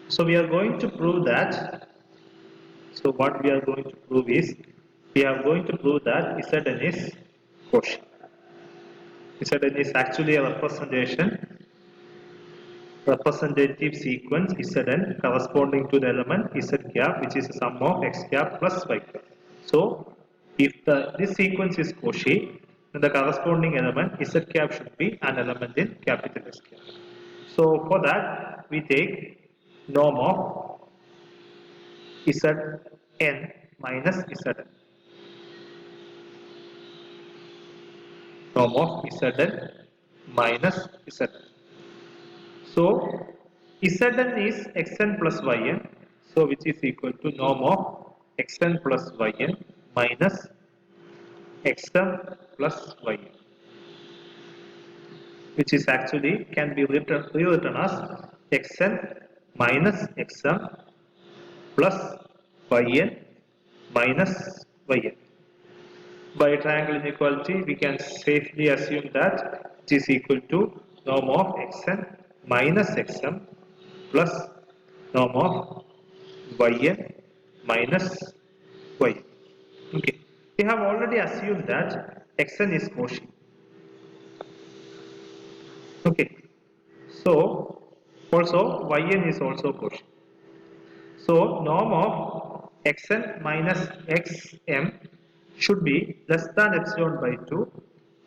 So we are going to prove that. So what we are going to prove is, we are going to prove that Zn is Cauchy. Zn is actually a representative sequence Zn corresponding to the element Z cap, which is the sum of x cap plus y cap. So if this sequence is Cauchy, then the corresponding element Z cap should be an element in capital S cap. So for that we take norm of Zn minus Zn. Norm of Zn minus Zn. So Zn is xn plus yn, so which is equal to norm of xn plus yn minus xm plus yn, which is actually can be rewritten as xn minus xm plus yn minus yn. By triangle inequality, we can safely assume that it is equal to norm of xn minus xm plus norm of yn minus yn. Okay. We have already assumed that xn is Cauchy. Okay. So also yn is also Cauchy. So norm of xn minus xm should be less than epsilon by 2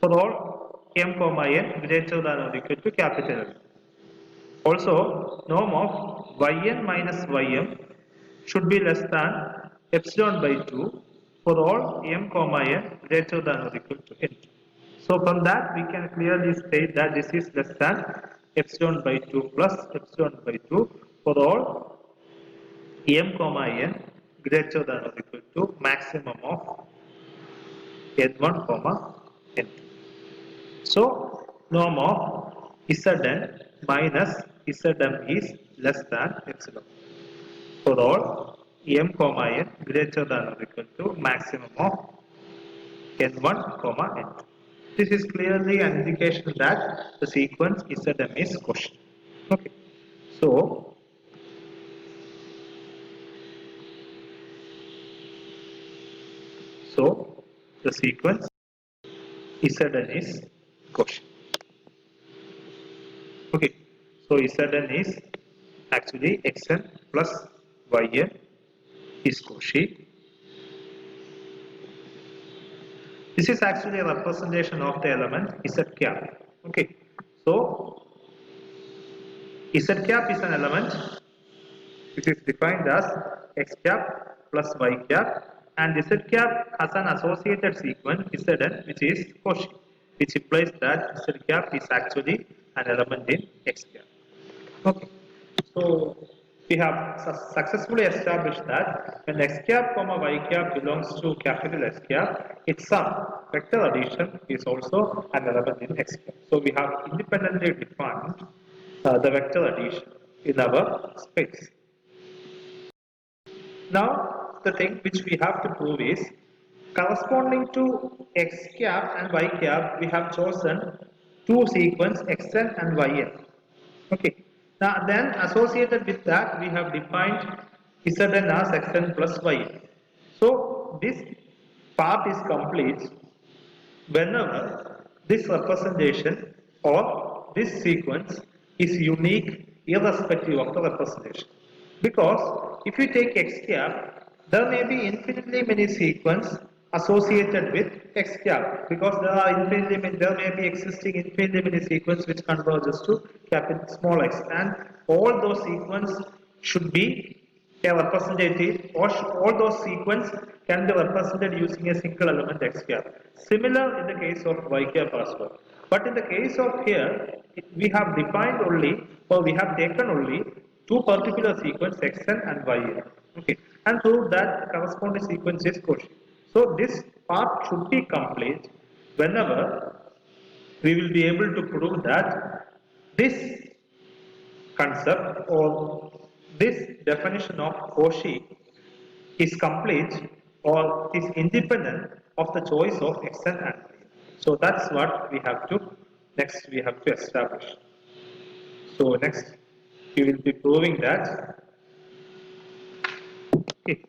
for all m comma n greater than or equal to capital M. Also, norm of yn minus ym should be less than epsilon by 2 for all m comma n greater than or equal to n. So from that we can clearly state that this is less than epsilon by 2 plus epsilon by 2 for all m comma n greater than or equal to maximum of n1 comma n2. So norm of Zn minus Zm is less than epsilon for all m comma n greater than or equal to maximum of n1 comma n2. This is clearly an indication that the sequence Zm is Cauchy. Okay. So the sequence Zn is Cauchy. Okay, so Zn is actually xn plus yn is Cauchy. This is actually a representation of the element Z cap. Okay, so Z cap is an element which is defined as x cap plus y cap, and Z cap has an associated sequence Zn which is Cauchy, which implies that Z cap is actually an element in x cap. Okay, so we have successfully established that when x cap comma y cap belongs to capital S cap, its sum vector addition is also an element in x cap. So we have independently defined the vector addition in our space. Now the thing which we have to prove is, corresponding to x cap and y cap, we have chosen two sequence xn and yn. Okay. Now then associated with that, we have defined Zn as xn plus yn. So this part is complete whenever this representation or this sequence is unique irrespective of the representation. Because if you take x cap, there may be infinitely many sequences associated with x cap, because there may be existing infinitely many sequences which converges to capital small x, and all those sequences should be a representative, or all those sequences can be represented using a single element x cap. Similar in the case of y cap as well. But in the case of here, we have defined only, or we have taken only two particular sequence xn and yn. Okay, and prove that corresponding sequence is Cauchy. So this part should be complete whenever we will be able to prove that this concept or this definition of Cauchy is complete or is independent of the choice of xn and y. So that's what we have to establish. So next we will be proving that Okay.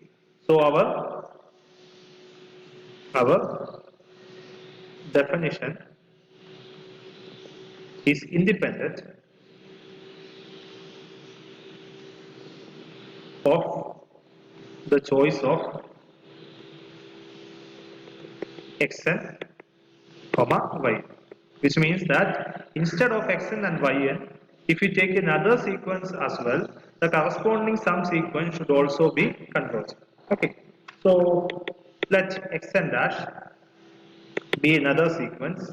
So our definition is independent of the choice of xn comma yn, which means that instead of xn and yn, if you take another sequence as well, the corresponding sum sequence should also be converged. Okay, so let xn dash be another sequence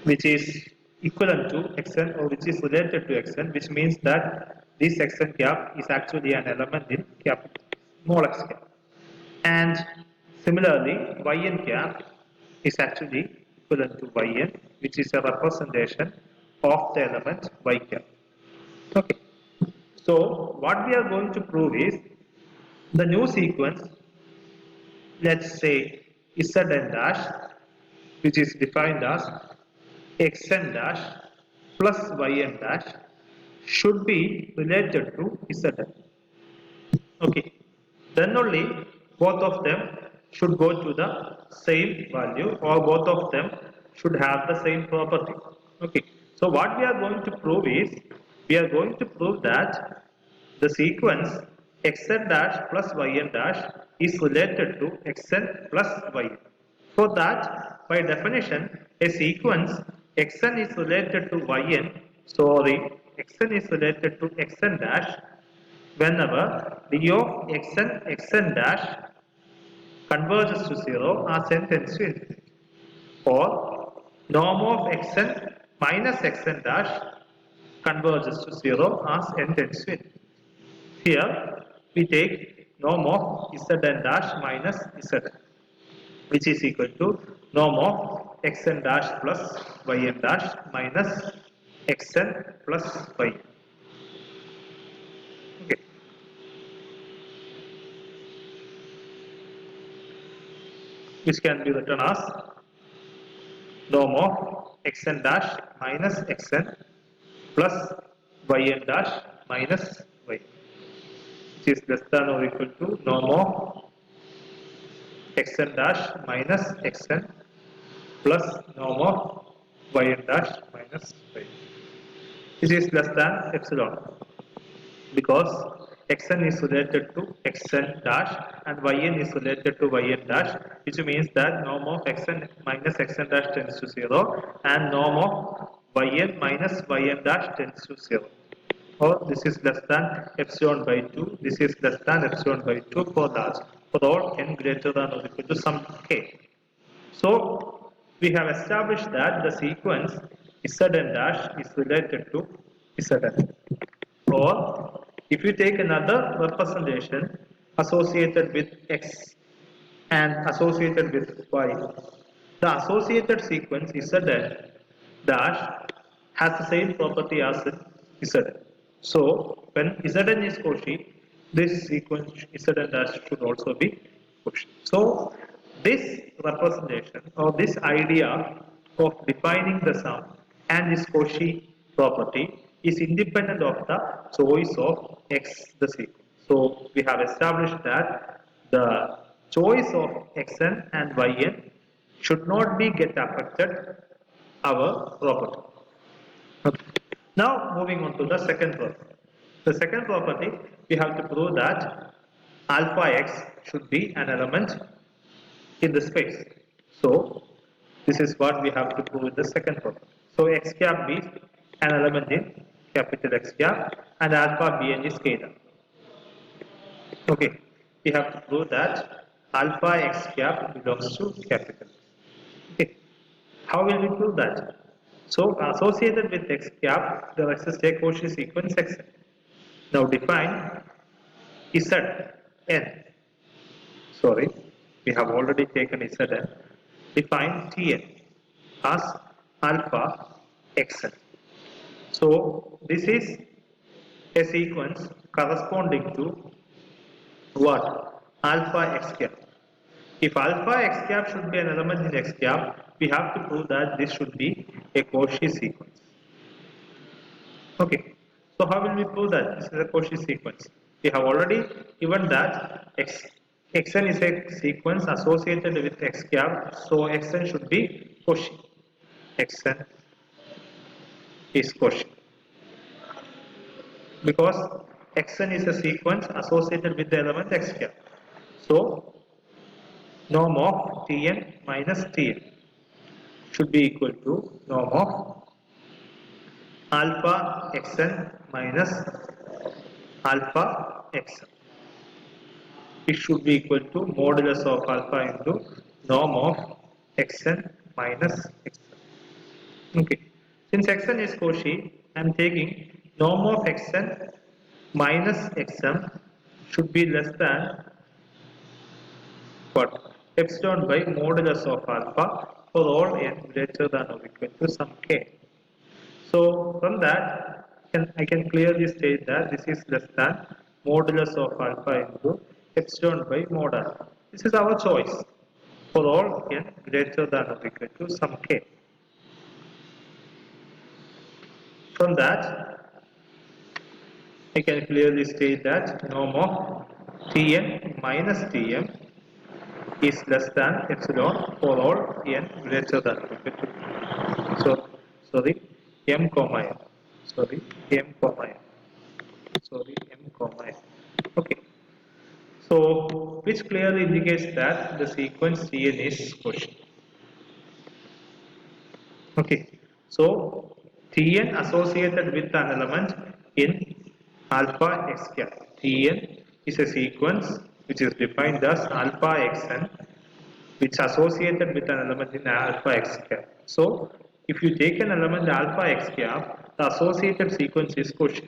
which is equivalent to xn or which is related to xn, which means that this xn cap is actually an element in capital small x cap. And similarly, yn cap is actually equivalent to yn, which is a representation of the element y cap. Okay. So what we are going to prove is the new sequence, let's say Zn dash, which is defined as xn dash plus yn dash, should be related to Zn. Okay, then only both of them should go to the same value, or both of them should have the same property. Okay, so what we are going to prove is, we are going to prove that the sequence xn dash plus yn dash is related to xn plus yn. For that, by definition, a sequence xn is related to yn, sorry, xn is related to xn dash whenever d of xn dash converges to 0 as n tends to infinity, or norm of xn minus xn dash converges to 0 as n tends to infinity. Here we take norm of Zn dash minus Zn, which is equal to norm of xn dash plus yn dash minus xn plus y. Okay. Which can be written as norm of xn dash minus xn plus yn dash minus y, which is less than or equal to norm of xn dash minus xn plus norm of yn dash minus y. This is less than epsilon, because xn is related to xn dash and yn is related to yn dash, which means that norm of xn minus xn dash tends to 0 and norm of yn minus yn dash tends to 0. Or this is less than epsilon by 2, this is less than epsilon by 2 for large, for all n greater than or equal to some k. So we have established that the sequence Zn dash is related to Zn. Or if you take another representation associated with x and associated with y, the associated sequence Zn dash has the same property as Zn. So when Zn is Cauchy, this sequence Zn dash should also be Cauchy. So this representation or this idea of defining the sum and this Cauchy property is independent of the choice of x, the sequence. So we have established that the choice of xn and yn should not be get affected our property. Okay. Now moving on to the second property. The second property, we have to prove that alpha x should be an element in the space. So this is what we have to prove in the second property. So x cap be an element in capital X cap and alpha bn is scalar. Okay, we have to prove that alpha x cap belongs to capital. Okay, how will we prove that? So associated with x cap, there exists a Cauchy sequence x. Now define Zn. Sorry, we have already taken Zn. Define Tn as alpha xn. So this is a sequence corresponding to what? Alpha x cap. If alpha x cap should be an element in x cap, we have to prove that this should be a Cauchy sequence. Okay. So how will we prove that this is a Cauchy sequence? We have already given that xn is a sequence associated with x cap, so xn should be Cauchy. Xn is Cauchy because xn is a sequence associated with the element x cap. So norm of Tn minus Tn should be equal to norm of alpha xn minus alpha xn. It should be equal to modulus of alpha into norm of xn minus xn. Okay. Since xn is Cauchy, I am taking norm of xn minus xm should be less than what? Epsilon by modulus of alpha for all n greater than or equal to some k. So from that, I can clearly state that this is less than modulus of alpha into epsilon by mod alpha. This is our choice for all n greater than or equal to some k. From that, I can clearly state that norm of Tn minus Tm is less than epsilon for all n greater than or equal to. So, sorry, m comma n. Sorry, m comma n. Sorry, m comma n. Okay. So, which clearly indicates that the sequence Tn is Cauchy. Okay. So, Tn associated with an element in alpha x cap. Tn is a sequence which is defined as alpha xn, which associated with an element in alpha x cap. So, if you take an element alpha x cap, the associated sequence is Cauchy.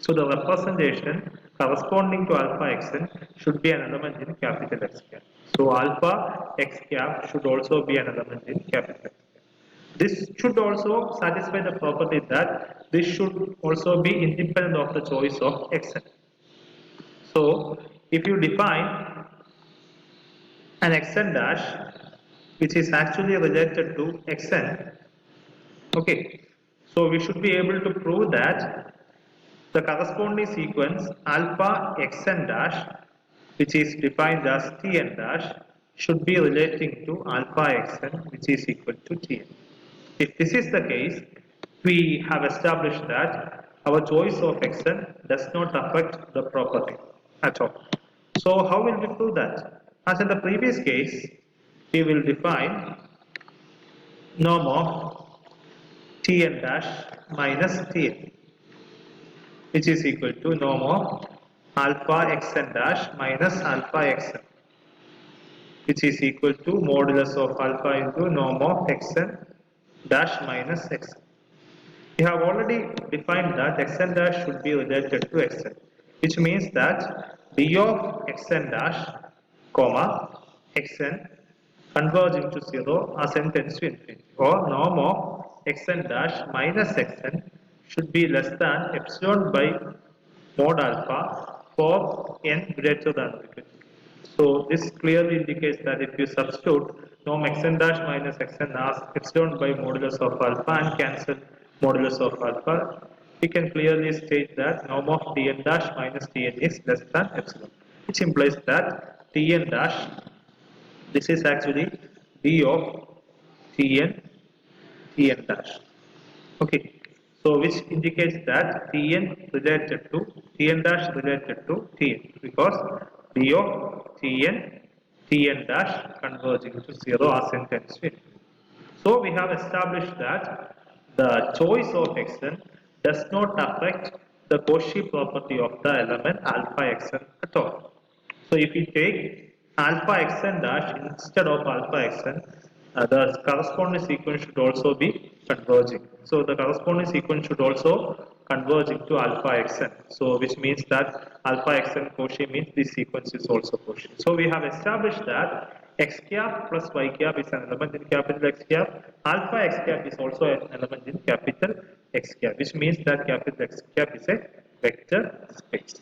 So, the representation corresponding to alpha xn should be an element in capital X cap. So, alpha x cap should also be an element in capital X cap. This should also satisfy the property that this should also be independent of the choice of xn. So, if you define an xn dash which is actually related to xn, okay, so we should be able to prove that the corresponding sequence alpha xn dash which is defined as Tn dash should be relating to alpha xn which is equal to Tn. If this is the case, we have established that our choice of xn does not affect the property at all. So how will we prove that? As in the previous case, we will define norm of Tn dash minus Tn, which is equal to norm of alpha xn dash minus alpha xn, which is equal to modulus of alpha into norm of xn dash minus xn. We have already defined that xn dash should be related to xn, which means that d of xn dash comma xn converge into 0 as n tends to infinity, or norm of xn dash minus xn should be less than epsilon by mod alpha for n greater than or equal to. So this clearly indicates that if you substitute norm xn dash minus xn as epsilon by modulus of alpha and cancel modulus of alpha, we can clearly state that norm of Tn dash minus Tn is less than epsilon, which implies that Tn dash, this is actually d of Tn dash. Okay, so which indicates that Tn dash related to Tn, because d of Tn dash converging to 0 as n tends to infinity. So we have established that the choice of xn does not affect the Cauchy property of the element alpha xn at all. So if we take alpha xn dash instead of alpha xn, the corresponding sequence should also be converging. So the corresponding sequence should also converge into alpha xn. So which means that alpha xn Cauchy means this sequence is also Cauchy. So we have established that x cap plus y cap is an element in capital X cap. Alpha x cap is also an element in capital X cap, which means that capital X cap is a vector space.